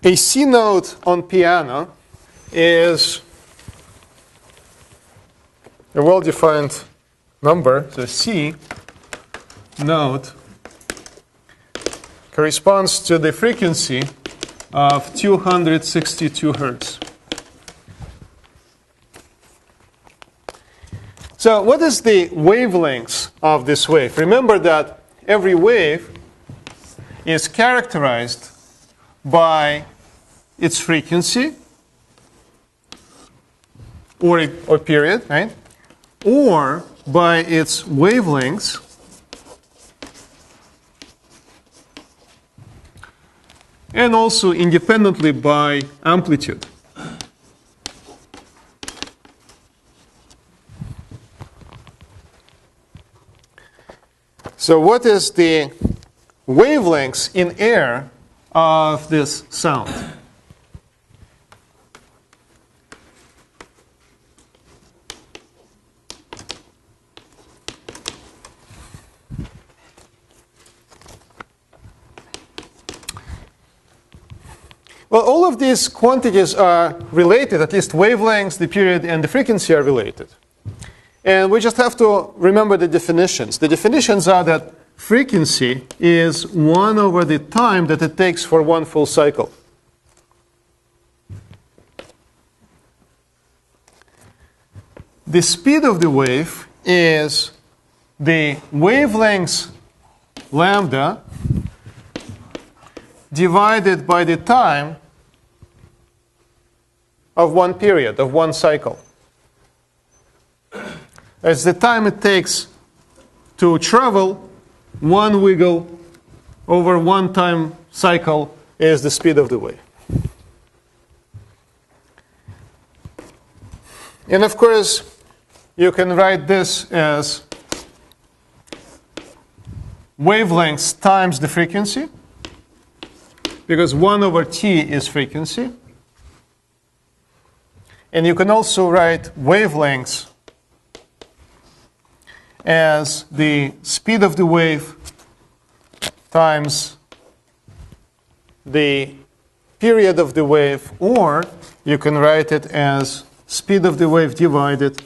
A C note on piano is a well-defined number. So C note corresponds to the frequency of 262 hertz. So what is the wavelength of this wave? Remember that every wave is characterized by its frequency or period, right? Or by its wavelengths and also independently by amplitude. So what is the wavelengths in air of this sound? Well, all of these quantities are related, at least wavelengths, the period, and the frequency are related. And we just have to remember the definitions. The definitions are that frequency is 1 over the time that it takes for one full cycle. The speed of the wave is the wavelength lambda divided by the time of one period, of one cycle. As the time it takes to travel one wiggle over one time cycle is the speed of the wave. And of course, you can write this as wavelengths times the frequency, because 1 over t is frequency. And you can also write wavelengths as the speed of the wave times the period of the wave, or you can write it as speed of the wave divided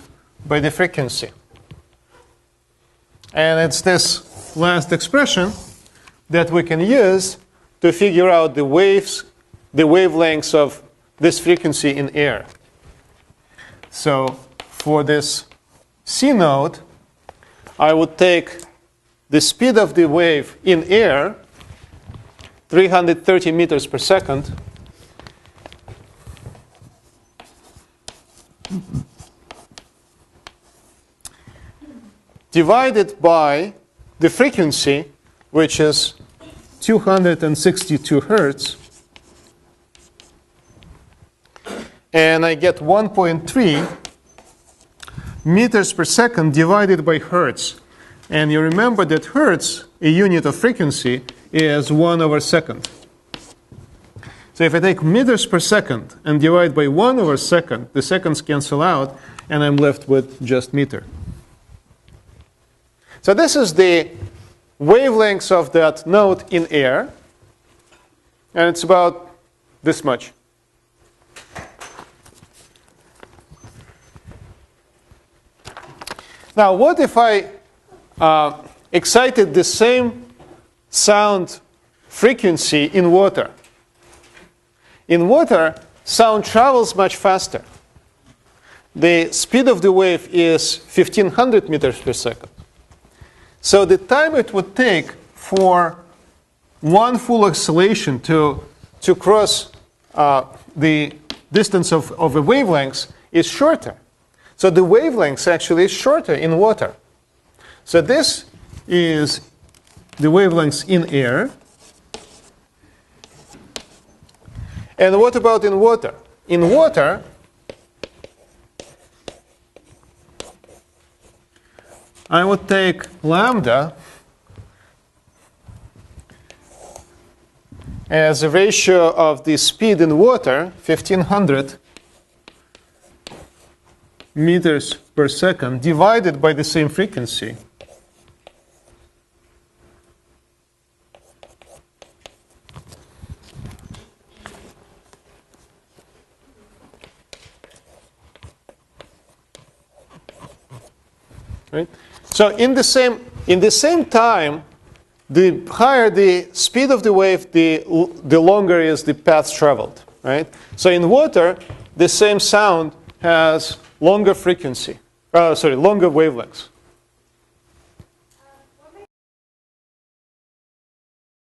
by the frequency. And it's this last expression that we can use to figure out the wavelengths of this frequency in air. So for this C note, I would take the speed of the wave in air, 330 meters per second, divided by the frequency, which is 262 hertz, and I get 1.3 meters per second divided by hertz. And you remember that hertz, a unit of frequency, is 1 over second. So if I take meters per second and divide by 1 over second, the seconds cancel out, and I'm left with just meter. So this is the wavelengths of that note in air, and it's about this much. Now, what if I excited the same sound frequency in water? In water, sound travels much faster. The speed of the wave is 1,500 meters per second. So the time it would take for one full oscillation to cross the distance of a wavelength is shorter. So the wavelength actually is shorter in water. So this is the wavelengths in air. And what about in water? In water, I would take lambda as a ratio of the speed in water, 1,500 meters per second, divided by the same frequency. right? So in the same time, the higher the speed of the wave, the longer is the path traveled, right? So in water, the same sound has longer frequency, longer wavelengths.